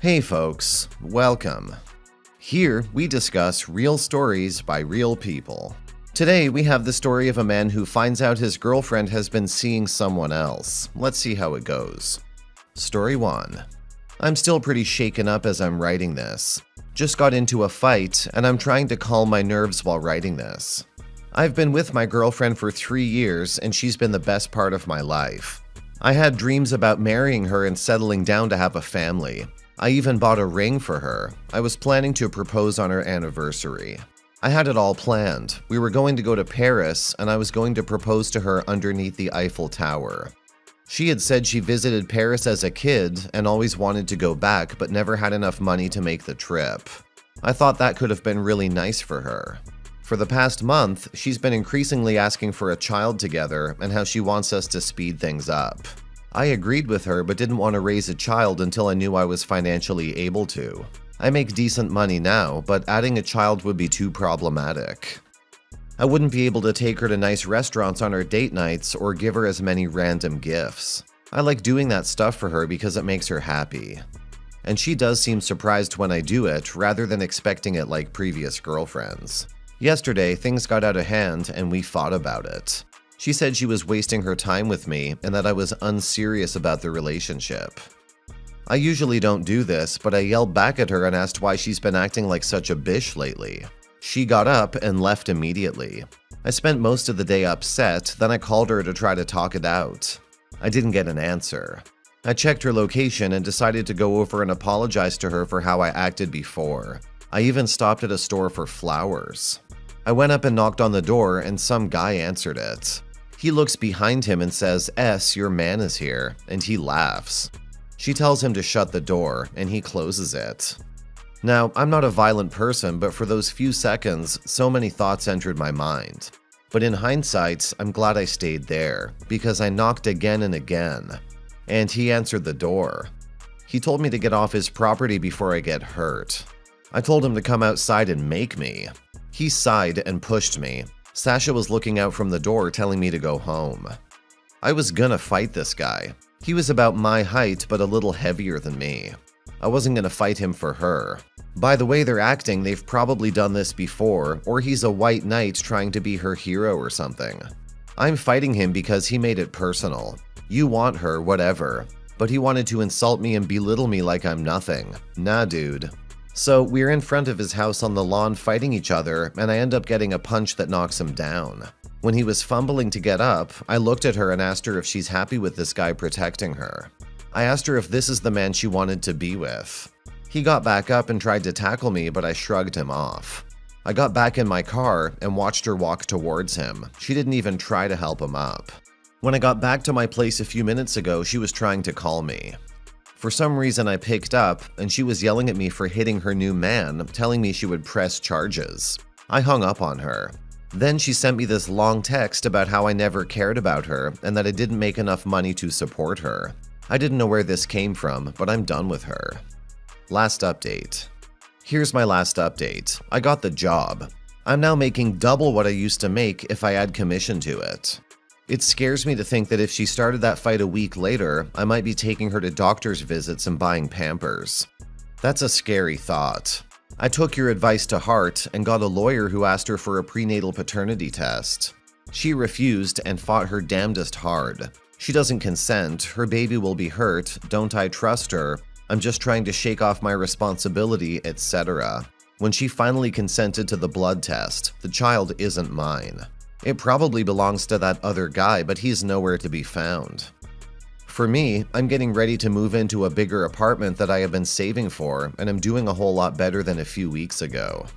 Hey folks, welcome. Here we discuss real stories by real people. Today we have the story of a man who finds out his girlfriend has been seeing someone else. Let's see how it goes. Story 1. I'm still pretty shaken up as I'm writing this. Just got into a fight and I'm trying to calm my nerves while writing this. I've been with my girlfriend for 3 years and she's been the best part of my life. I had dreams about marrying her and settling down to have a family. I even bought a ring for her. I was planning to propose on her anniversary. I had it all planned. We were going to go to Paris and I was going to propose to her underneath the Eiffel Tower. She had said she visited Paris as a kid and always wanted to go back but never had enough money to make the trip. I thought that could have been really nice for her. For the past month, she's been increasingly asking for a child together and how she wants us to speed things up. I agreed with her but didn't want to raise a child until I knew I was financially able to. I make decent money now, but adding a child would be too problematic. I wouldn't be able to take her to nice restaurants on her date nights or give her as many random gifts. I like doing that stuff for her because it makes her happy. And she does seem surprised when I do it, rather than expecting it like previous girlfriends. Yesterday, things got out of hand and we fought about it. She said she was wasting her time with me and that I was unserious about the relationship. I usually don't do this, but I yelled back at her and asked why she's been acting like such a bitch lately. She got up and left immediately. I spent most of the day upset, then I called her to try to talk it out. I didn't get an answer. I checked her location and decided to go over and apologize to her for how I acted before. I even stopped at a store for flowers. I went up and knocked on the door and some guy answered it. He looks behind him and says, "S, your man is here," and he laughs. She tells him to shut the door, and he closes it. Now, I'm not a violent person, but for those few seconds, so many thoughts entered my mind. But in hindsight, I'm glad I stayed there, because I knocked again and again. And he answered the door. He told me to get off his property before I get hurt. I told him to come outside and make me. He sighed and pushed me. Sasha was looking out from the door telling me to go home. I was gonna fight this guy. He was about my height but a little heavier than me. I wasn't gonna fight him for her. By the way they're acting, they've probably done this before, or he's a white knight trying to be her hero or something. I'm fighting him because he made it personal. You want her, whatever. But he wanted to insult me and belittle me like I'm nothing. Nah, dude. So we're in front of his house on the lawn fighting each other, and I end up getting a punch that knocks him down. When he was fumbling to get up, I looked at her and asked her if she's happy with this guy protecting her. I asked her if this is the man she wanted to be with. He got back up and tried to tackle me, but I shrugged him off. I got back in my car and watched her walk towards him. She didn't even try to help him up. When I got back to my place a few minutes ago, she was trying to call me. For some reason I picked up, and she was yelling at me for hitting her new man, telling me she would press charges. I hung up on her. Then she sent me this long text about how I never cared about her and that I didn't make enough money to support her. I didn't know where this came from, but I'm done with her. Last update. Here's my last update. I got the job. I'm now making double what I used to make if I add commission to it. It scares me to think that if she started that fight a week later, I might be taking her to doctor's visits and buying Pampers. That's a scary thought. I took your advice to heart and got a lawyer who asked her for a prenatal paternity test. She refused and fought her damnedest hard. She doesn't consent, her baby will be hurt, don't I trust her, I'm just trying to shake off my responsibility, etc. When she finally consented to the blood test, the child isn't mine. It probably belongs to that other guy, but he's nowhere to be found. For me, I'm getting ready to move into a bigger apartment that I have been saving for, and I'm doing a whole lot better than a few weeks ago.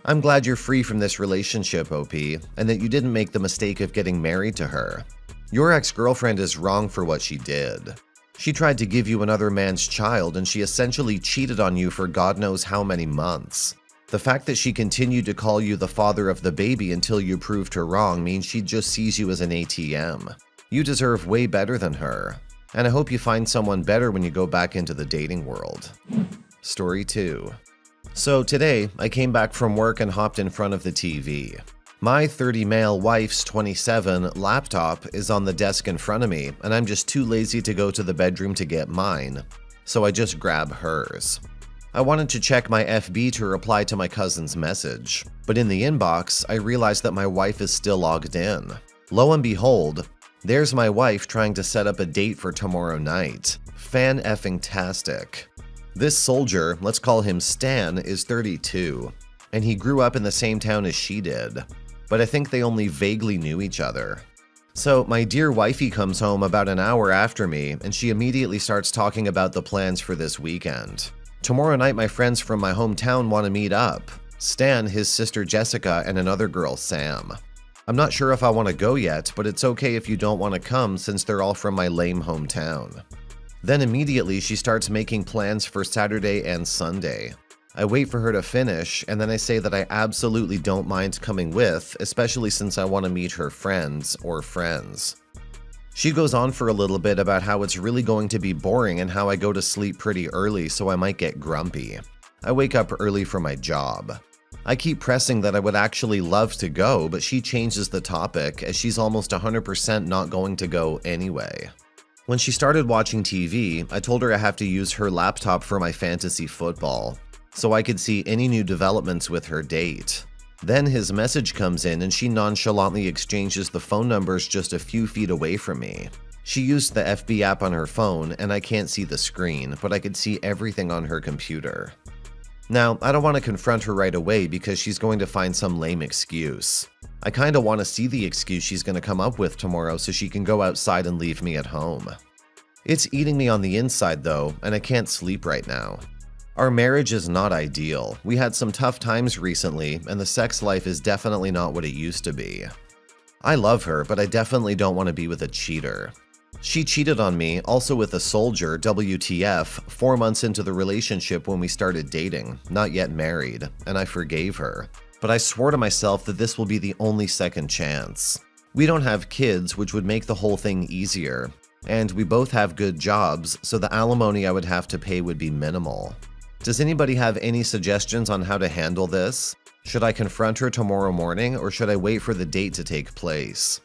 I'm glad you're free from this relationship, OP, and that you didn't make the mistake of getting married to her. Your ex-girlfriend is wrong for what she did. She tried to give you another man's child, and she essentially cheated on you for God knows how many months. The fact that she continued to call you the father of the baby until you proved her wrong means she just sees you as an ATM. You deserve way better than her, and I hope you find someone better when you go back into the dating world. Story 2. So today, I came back from work and hopped in front of the TV. My 30 male wife's 27 laptop is on the desk in front of me, and I'm just too lazy to go to the bedroom to get mine. so I just grab hers. I wanted to check my FB to reply to my cousin's message, but in the inbox, I realized that my wife is still logged in. Lo and behold, there's my wife trying to set up a date for tomorrow night. Fan-effing-tastic. This soldier, let's call him Stan, is 32, and he grew up in the same town as she did, but I think they only vaguely knew each other. So my dear wifey comes home about an hour after me, and she immediately starts talking about the plans for this weekend. Tomorrow night my friends from my hometown want to meet up. Stan, his sister Jessica, and another girl, Sam. I'm not sure if I want to go yet, but it's okay if you don't want to come since they're all from my lame hometown. Then immediately she starts making plans for Saturday and Sunday. I wait for her to finish, and then I say that I absolutely don't mind coming with, especially since I want to meet her friends or friends. She goes on for a little bit about how it's really going to be boring and how I go to sleep pretty early, so I might get grumpy. I wake up early for my job. I keep pressing that I would actually love to go, but she changes the topic as she's almost 100% not going to go anyway. When she started watching TV, I told her I have to use her laptop for my fantasy football, so I could see any new developments with her date. Then his message comes in and she nonchalantly exchanges the phone numbers just a few feet away from me. She used the FB app on her phone and I can't see the screen, but I could see everything on her computer. Now, I don't want to confront her right away because she's going to find some lame excuse. I kinda want to see the excuse she's going to come up with tomorrow so she can go outside and leave me at home. It's eating me on the inside though, and I can't sleep right now. Our marriage is not ideal. We had some tough times recently, and the sex life is definitely not what it used to be. I love her, but I definitely don't want to be with a cheater. She cheated on me, also with a soldier, WTF, 4 months into the relationship when we started dating, not yet married, and I forgave her. But I swore to myself that this will be the only second chance. We don't have kids, which would make the whole thing easier, and we both have good jobs, so the alimony I would have to pay would be minimal. Does anybody have any suggestions on how to handle this? Should I confront her tomorrow morning, or should I wait for the date to take place?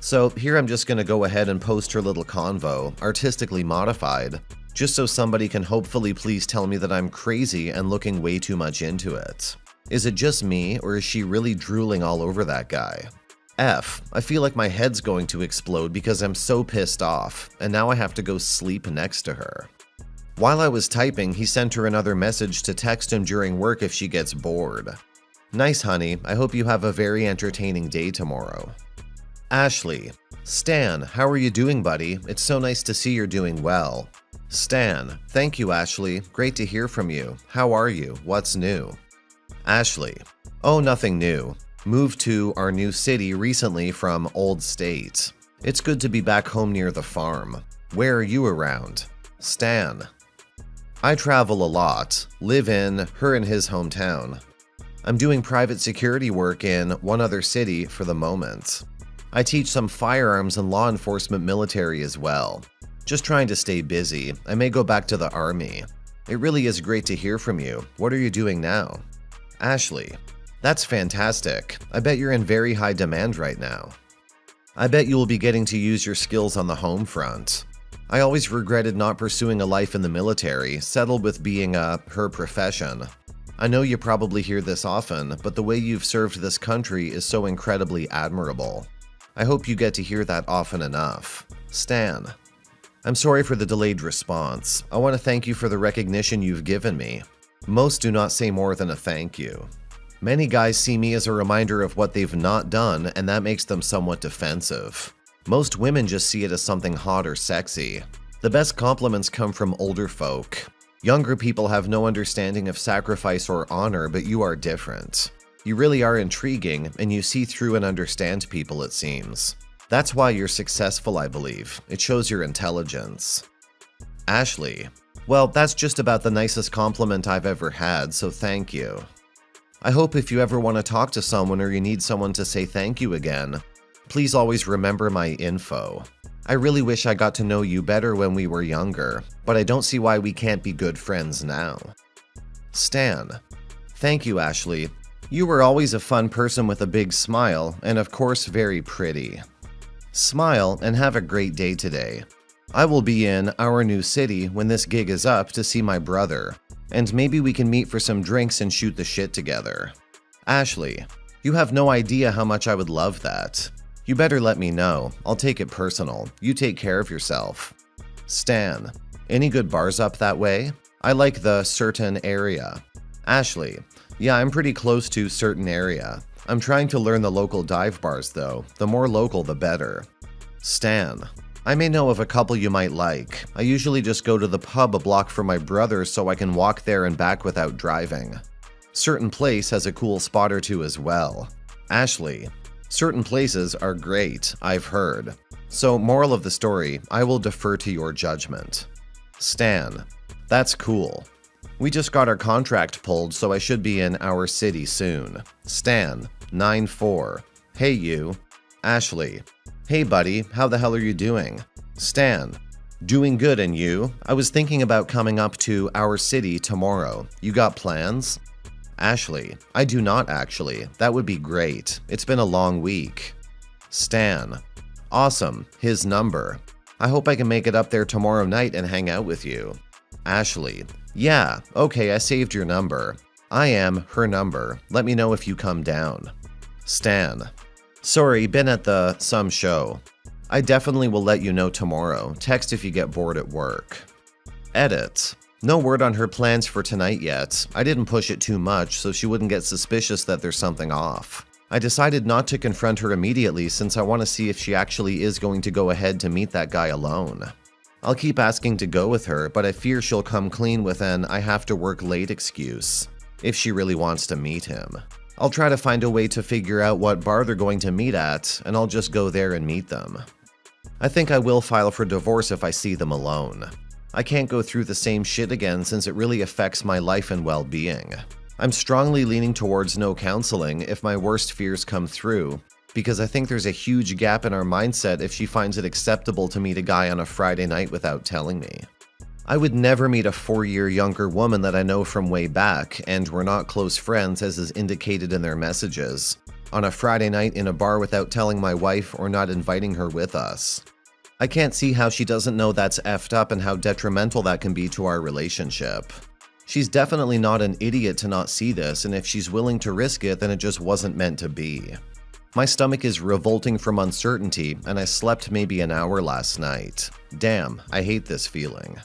So here I'm just going to go ahead and post her little convo, artistically modified, just so somebody can hopefully please tell me that I'm crazy and looking way too much into it. Is it just me, or is she really drooling all over that guy? F, I feel like my head's going to explode because I'm so pissed off, and now I have to go sleep next to her. While I was typing, he sent her another message to text him during work if she gets bored. Nice, honey. I hope you have a very entertaining day tomorrow. Ashley. Stan, how are you doing, buddy? It's so nice to see you're doing well. Stan. Thank you, Ashley. Great to hear from you. How are you? What's new? Ashley. Oh, nothing new. Moved to our new city recently from Old State. It's good to be back home near the farm. Where are you around? Stan. I travel a lot, live in her and his hometown. I'm doing private security work in one other city for the moment. I teach some firearms and law enforcement military as well. Just trying to stay busy. I may go back to the army. It really is great to hear from you. What are you doing now? Ashley. That's fantastic. I bet you're in very high demand right now. I bet you will be getting to use your skills on the home front. I always regretted not pursuing a life in the military, settled with being her profession. I know you probably hear this often, but the way you've served this country is so incredibly admirable. I hope you get to hear that often enough. Stan. I'm sorry for the delayed response. I want to thank you for the recognition you've given me. Most do not say more than a thank you. Many guys see me as a reminder of what they've not done, and that makes them somewhat defensive. Most women just see it as something hot or sexy. The best compliments come from older folk. Younger people have no understanding of sacrifice or honor, but you are different. You really are intriguing, and you see through and understand people, it seems. That's why you're successful, I believe. It shows your intelligence. Ashley. Well, that's just about the nicest compliment I've ever had, so thank you. I hope if you ever want to talk to someone or you need someone to say thank you again, please always remember my info. I really wish I got to know you better when we were younger, but I don't see why we can't be good friends now. Stan. Thank you, Ashley. You were always a fun person with a big smile, and of course very pretty. Smile and have a great day today. I will be in our new city when this gig is up to see my brother, and maybe we can meet for some drinks and shoot the shit together. Ashley, you have no idea how much I would love that. You better let me know. I'll take it personal. You take care of yourself. Stan, any good bars up that way? I like the certain area. Ashley, yeah, I'm pretty close to certain area. I'm trying to learn the local dive bars though. The more local, the better. Stan, I may know of a couple you might like. I usually just go to the pub a block from my brother so I can walk there and back without driving. Certain Place has a cool spot or two as well. Ashley, certain places are great, I've heard. So, moral of the story, I will defer to your judgment. Stan, that's cool. We just got our contract pulled, so I should be in our city soon. Stan, 9-4. Hey you. Ashley, hey buddy, how the hell are you doing? Stan, doing good, and you? I was thinking about coming up to our city tomorrow. You got plans? Ashley, I do not actually. That would be great. It's been a long week. Stan, awesome. His number. I hope I can make it up there tomorrow night and hang out with you. Ashley, yeah, okay, I saved your number. I am her number. Let me know if you come down. Stan, sorry, been at some show. I definitely will let you know tomorrow. Text if you get bored at work. Edit. No word on her plans for tonight yet. I didn't push it too much so she wouldn't get suspicious that there's something off. I decided not to confront her immediately since I want to see if she actually is going to go ahead to meet that guy alone. I'll keep asking to go with her, but I fear she'll come clean with an I have to work late excuse, if she really wants to meet him. I'll try to find a way to figure out what bar they're going to meet at, and I'll just go there and meet them. I think I will file for divorce if I see them alone. I can't go through the same shit again since it really affects my life and well-being. I'm strongly leaning towards no counseling if my worst fears come through, because I think there's a huge gap in our mindset if she finds it acceptable to meet a guy on a Friday night without telling me. I would never meet a 4-year younger woman that I know from way back, and we're not close friends as is indicated in their messages, on a Friday night in a bar without telling my wife or not inviting her with us. I can't see how she doesn't know that's effed up and how detrimental that can be to our relationship. She's definitely not an idiot to not see this, and if she's willing to risk it, then it just wasn't meant to be. My stomach is revolting from uncertainty, and I slept maybe an hour last night. Damn, I hate this feeling.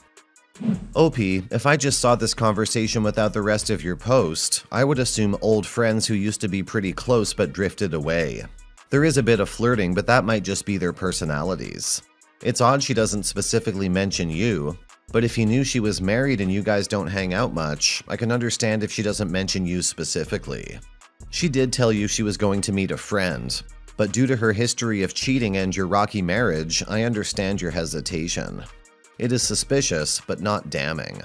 OP, if I just saw this conversation without the rest of your post, I would assume old friends who used to be pretty close but drifted away. There is a bit of flirting, but that might just be their personalities. It's odd she doesn't specifically mention you, but if you knew she was married and you guys don't hang out much, I can understand if she doesn't mention you specifically. She did tell you she was going to meet a friend, but due to her history of cheating and your rocky marriage, I understand your hesitation. It is suspicious, but not damning.